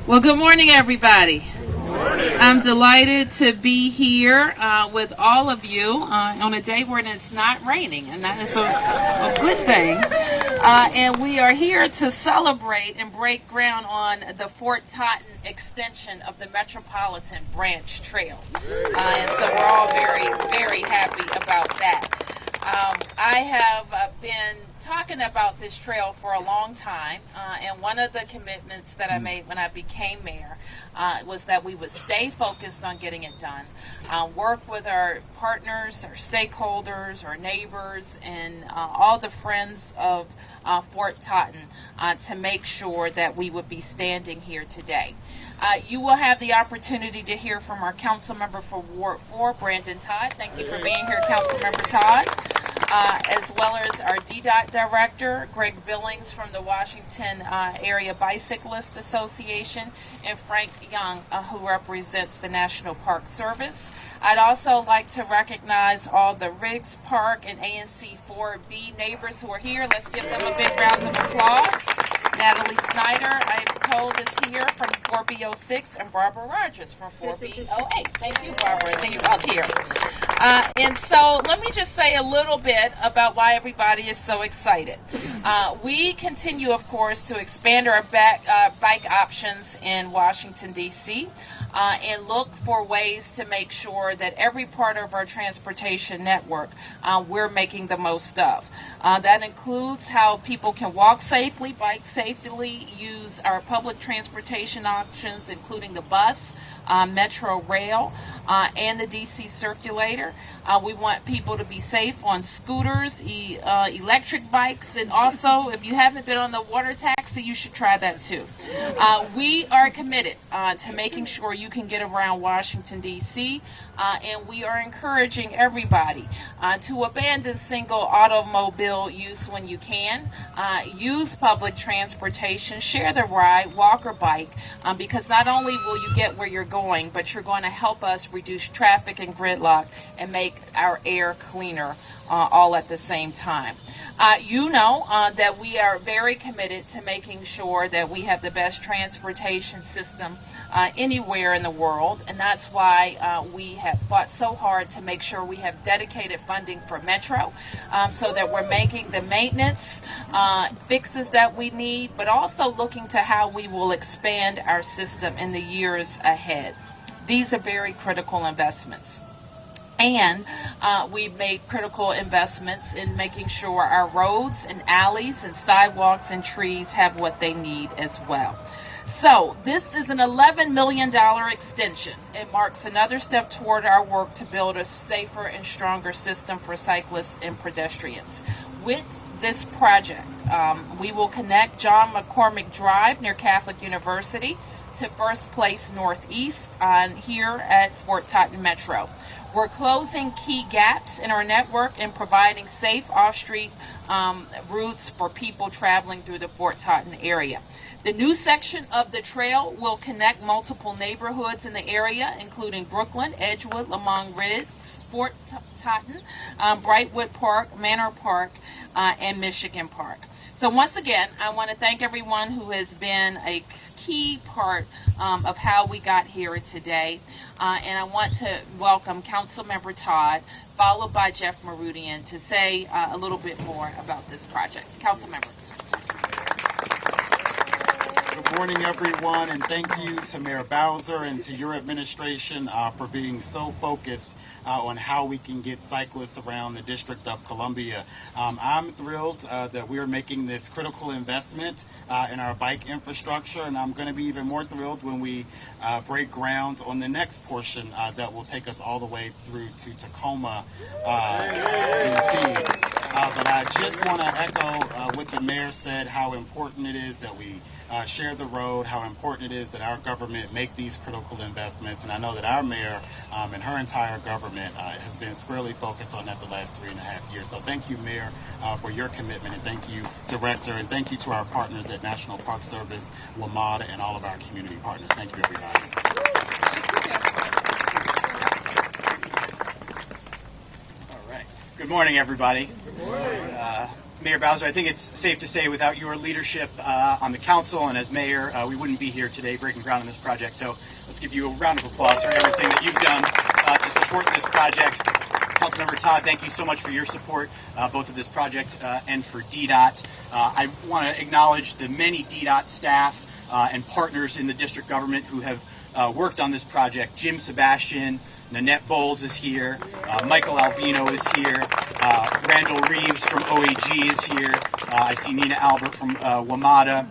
Well, good morning, everybody. I'm delighted to be here with all of you on a day when it's not raining, and that is a good thing. And we are here to celebrate and break ground on the Fort Totten extension of the Metropolitan Branch Trail. And so we're all very, very happy about that. I have been talking about this trail for a long time, and one of the commitments that I made when I became mayor was that we would stay focused on getting it done, work with our partners, our stakeholders, our neighbors, and all the friends of Fort Totten to make sure that we would be standing here today. You will have the opportunity to hear from our council member for Ward 4, Brandon Todd. Thank you for being here, Council Member Todd. As well as our DDOT Director, Gregg from the Washington Area Bicyclist Association, and Frank Young, who represents the National Park Service. I'd also like to recognize all the Riggs Park and ANC 4B neighbors who are here. Let's give them a big round of applause. Natalie Snyder, I'm told, is here from 4B06, and Barbara Rogers from 4B08. Thank you, Barbara. Thank you up here. And so let me just say a little bit about why everybody is so excited. We continue, of course, to expand our bike options in Washington, D.C., and look for ways to make sure that every part of our transportation network we're making the most of. That includes how people can walk safely, bike safely, use our public transportation options, including the bus, Metro Rail, and the DC Circulator. We want people to be safe on scooters, electric bikes, and also, if you haven't been on the water taxi, you should try that too. We are committed to making sure you can get around Washington, D.C., and we are encouraging everybody to abandon single automobile use when you can. Use public transportation, share the ride, walk or bike, because not only will you get where you're going, but you're going to help us reduce traffic and gridlock and make our air cleaner all at the same time. You know that we are very committed to making sure that we have the best transportation system anywhere in the world, and that's why we have fought so hard to make sure we have dedicated funding for Metro, so that we're making the maintenance fixes that we need, but also looking to how we will expand our system in the years ahead. These are very critical investments. And we've made critical investments in making sure our roads and alleys and sidewalks and trees have what they need as well. So this is an $11 million extension. It marks another step toward our work to build a safer and stronger system for cyclists and pedestrians. With this project, we will connect John McCormack Drive near Catholic University to First Place Northeast here at Fort Totten Metro. We're closing key gaps in our network and providing safe off-street routes for people traveling through the Fort Totten area. The new section of the trail will connect multiple neighborhoods in the area, including Brookland, Edgewood, Lamont Ridge, Fort Totten, Brightwood Park, Manor Park, and Michigan Park. So once again, I want to thank everyone who has been a key part of how we got here today. And I want to welcome Councilmember Todd, followed by Jeff Marudian, to say a little bit more about this project. Councilmember. Good morning, everyone, and thank you to Mayor Bowser and to your administration for being so focused on how we can get cyclists around the District of Columbia. I'm thrilled that we're making this critical investment in our bike infrastructure, and I'm going to be even more thrilled when we break ground on the next portion that will take us all the way through to Tacoma, DC. But I just want to echo what the mayor said, how important it is that we share the road, how important it is that our government make these critical investments. And I know that our mayor and her entire government has been squarely focused on that the last 3.5 years. So thank you, Mayor, for your commitment, and thank you, Director, and thank you to our partners at National Park Service, WABA, and all of our community partners. Thank you, everybody. All right. Good morning, everybody. Good morning. Mayor Bowser, I think it's safe to say without your leadership on the council and as mayor, we wouldn't be here today breaking ground on this project. So let's give you a round of applause for everything that you've done to support this project. Councilmember Todd, thank you so much for your support, both of this project and for DDOT. I want to acknowledge the many DDOT staff and partners in the district government who have worked on this project. Jim Sebastian, Nanette Bowles is here, Michael Alvino is here, Randall Reeves from OAG is here, I see Nina Albert from WAMATA.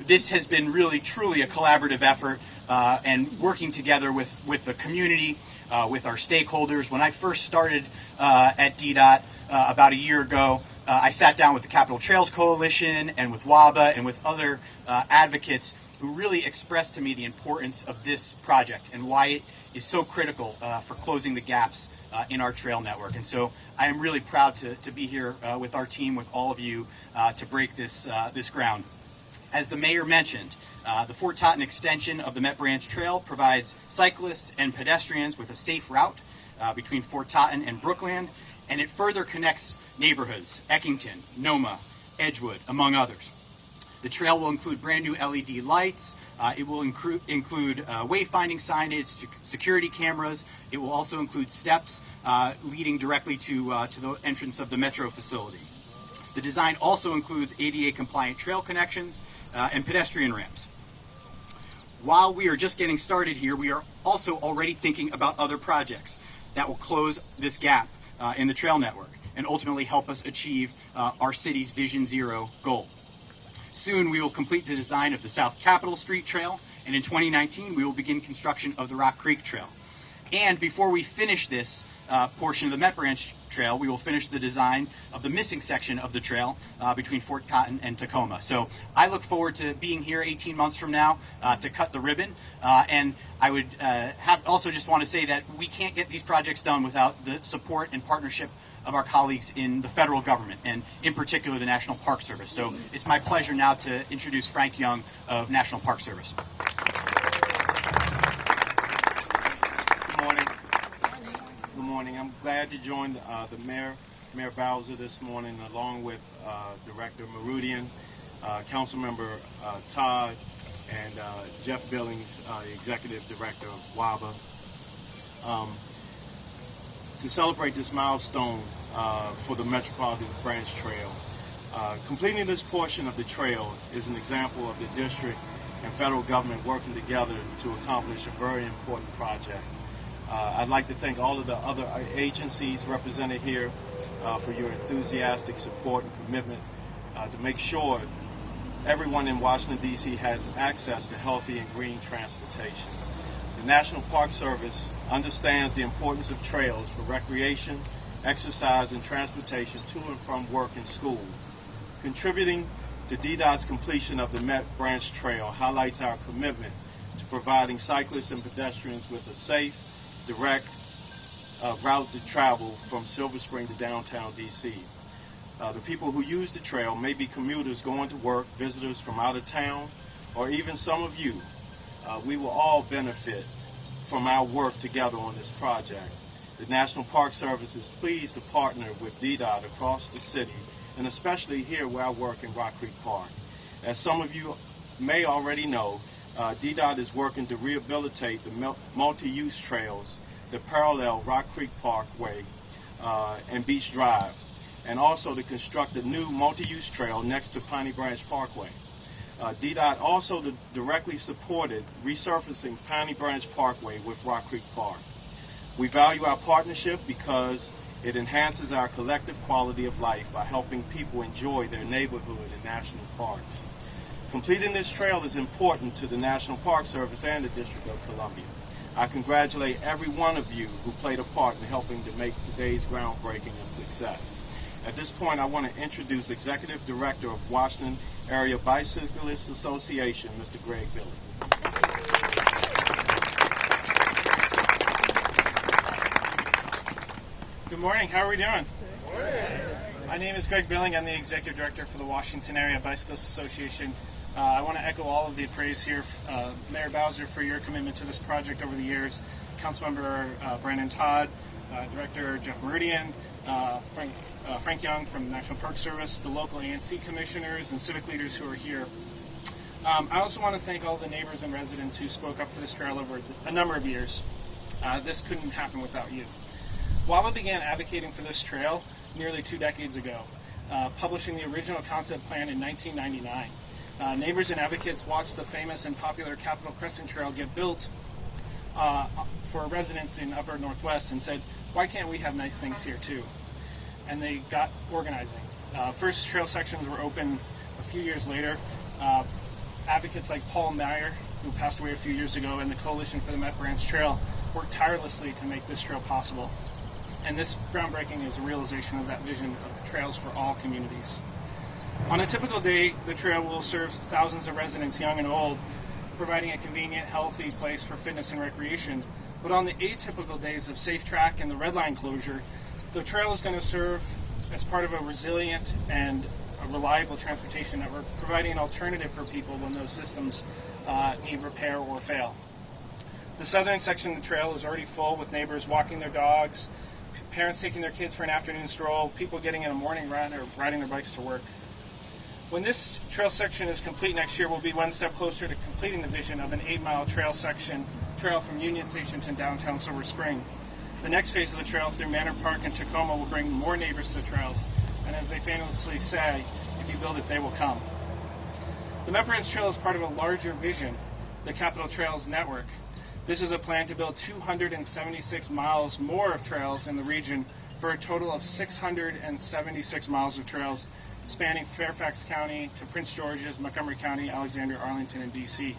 This has been really, truly a collaborative effort and working together with the community, with our stakeholders. When I first started at DDOT about a year ago, I sat down with the Capital Trails Coalition and with WABA and with other advocates who really expressed to me the importance of this project and why it is so critical for closing the gaps in our trail network. And so I am really proud to be here with our team, with all of you, to break this ground. As the mayor mentioned, the Fort Totten extension of the Met Branch Trail provides cyclists and pedestrians with a safe route between Fort Totten and Brookland, and it further connects neighborhoods, Eckington, Noma, Edgewood, among others. The trail will include brand new LED lights. It will include wayfinding signage, security cameras. It will also include steps leading directly to the entrance of the Metro facility. The design also includes ADA-compliant trail connections and pedestrian ramps. While we are just getting started here, we are also already thinking about other projects that will close this gap in the trail network and ultimately help us achieve our city's Vision Zero goal. Soon we will complete the design of the South Capitol Street Trail, and in 2019 we will begin construction of the Rock Creek Trail. And before we finish this portion of the Met Branch Trail, we will finish the design of the missing section of the trail between Fort Totten and Tacoma. So I look forward to being here 18 months from now to cut the ribbon. And I would also just want to say that we can't get these projects done without the support and partnership of our colleagues in the federal government, and in particular the National Park Service. So it's my pleasure now to introduce Frank Young of National Park Service. Good morning. Good morning. I'm glad to join the Mayor Bowser this morning, along with Director Meridian, Councilmember Todd, and Jeff Billings, the Executive Director of WABA, to celebrate this milestone for the Metropolitan Branch Trail. Completing this portion of the trail is an example of the district and federal government working together to accomplish a very important project. I'd like to thank all of the other agencies represented here for your enthusiastic support and commitment to make sure everyone in Washington, D.C. has access to healthy and green transportation. The National Park Service understands the importance of trails for recreation, exercise, and transportation to and from work and school. Contributing to DDOT's completion of the Met Branch Trail highlights our commitment to providing cyclists and pedestrians with a safe, direct route to travel from Silver Spring to downtown D.C. The people who use the trail may be commuters going to work, visitors from out of town, or even some of you. We will all benefit from our work together on this project. The National Park Service is pleased to partner with DDOT across the city, and especially here where I work in Rock Creek Park. As some of you may already know, DDOT is working to rehabilitate the multi-use trails that parallel Rock Creek Parkway and Beach Drive, and also to construct a new multi-use trail next to Piney Branch Parkway. DDOT also directly supported resurfacing Piney Branch Parkway with Rock Creek Park. We value our partnership because it enhances our collective quality of life by helping people enjoy their neighborhood and national parks. Completing this trail is important to the National Park Service and the District of Columbia. I congratulate every one of you who played a part in helping to make today's groundbreaking a success. At this point, I want to introduce Executive Director of Washington Area Bicyclists Association, Mr. Gregg. Good morning. How are we doing? Good morning. My name is Gregg Billing. I'm the Executive Director for the Washington Area Bicyclists Association. I want to echo all of the praise here, Mayor Bowser, for your commitment to this project over the years, Councilmember Brandon Todd, Director Jeff Meridian, Frank Frank Young from the National Park Service, the local ANC commissioners, and civic leaders who are here. I also want to thank all the neighbors and residents who spoke up for this trail over a number of years. This couldn't happen without you. WABA began advocating for this trail nearly 2 decades ago, publishing the original concept plan in 1999. Neighbors and advocates watched the famous and popular Capitol Crescent Trail get built for residents in Upper Northwest and said, why can't we have nice things here too? And they got organizing. First trail sections were open a few years later. Advocates like Paul Meyer, who passed away a few years ago, and the Coalition for the Met Branch Trail worked tirelessly to make this trail possible. And this groundbreaking is a realization of that vision of trails for all communities. On a typical day, the trail will serve thousands of residents, young and old, providing a convenient, healthy place for fitness and recreation. But on the atypical days of Safe Track and the Red Line closure, the trail is going to serve as part of a resilient and a reliable transportation network, providing an alternative for people when those systems need repair or fail. The southern section of the trail is already full with neighbors walking their dogs, parents taking their kids for an afternoon stroll, people getting in a morning run or riding their bikes to work. When this trail section is complete next year, we'll be one step closer to completing the vision of an 8-mile trail from Union Station to downtown Silver Spring. The next phase of the trail through Manor Park and Tacoma will bring more neighbors to the trails, and as they famously say, if you build it, they will come. The Met Branch Trail is part of a larger vision, the Capitol Trails Network. This is a plan to build 276 miles more of trails in the region for a total of 676 miles of trails spanning Fairfax County to Prince George's, Montgomery County, Alexander, Arlington, and D.C.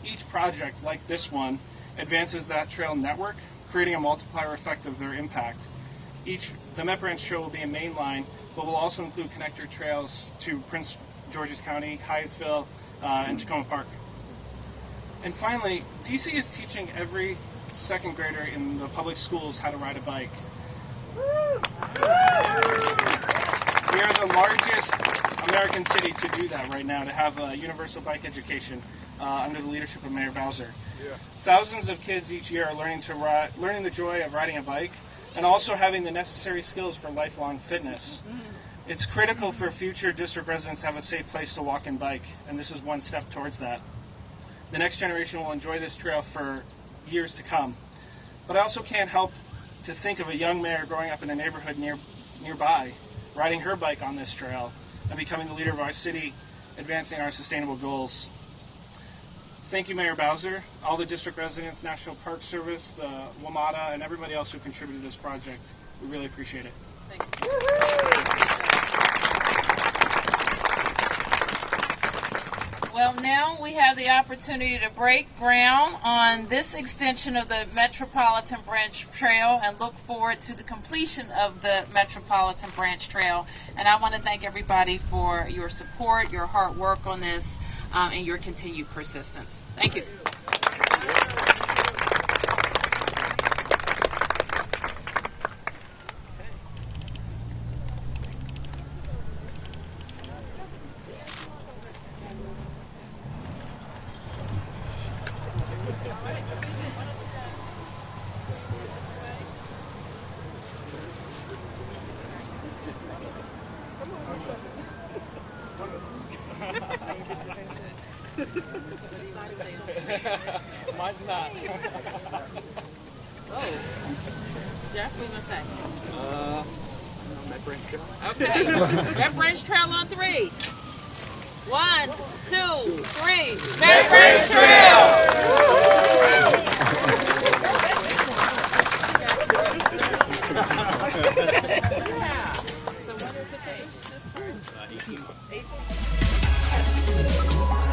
Each project, like this one, advances that trail network, creating a multiplier effect of their impact. The Met Branch Trail will be a main line, but will also include connector trails to Prince George's County, Hyattsville, and Tacoma Park. And finally, DC is teaching every second grader in the public schools how to ride a bike. We are the largest American city to do that right now, to have a universal bike education under the leadership of Mayor Bowser. Yeah. Thousands of kids each year are learning the joy of riding a bike and also having the necessary skills for lifelong fitness. It's critical for future district residents to have a safe place to walk and bike, and this is one step towards that. The next generation will enjoy this trail for years to come. But I also can't help to think of a young mayor growing up in a neighborhood nearby, riding her bike on this trail, and becoming the leader of our city, advancing our sustainable goals. Thank you, Mayor Bowser, all the district residents, National Park Service, the WABA, and everybody else who contributed to this project. We really appreciate it. Thank you. Well, now we have the opportunity to break ground on this extension of the Metropolitan Branch Trail and look forward to the completion of the Metropolitan Branch Trail. And I want to thank everybody for your support, your hard work on this, and your continued persistence. Thank you. Mine's not. Oh. Jeff, what are you going to say? Met Branch Trail. Okay. Met Branch Trail on 3. 1, 2, 3. Met Branch Trail! Yeah. So when is it finished? 18 months. 18 months.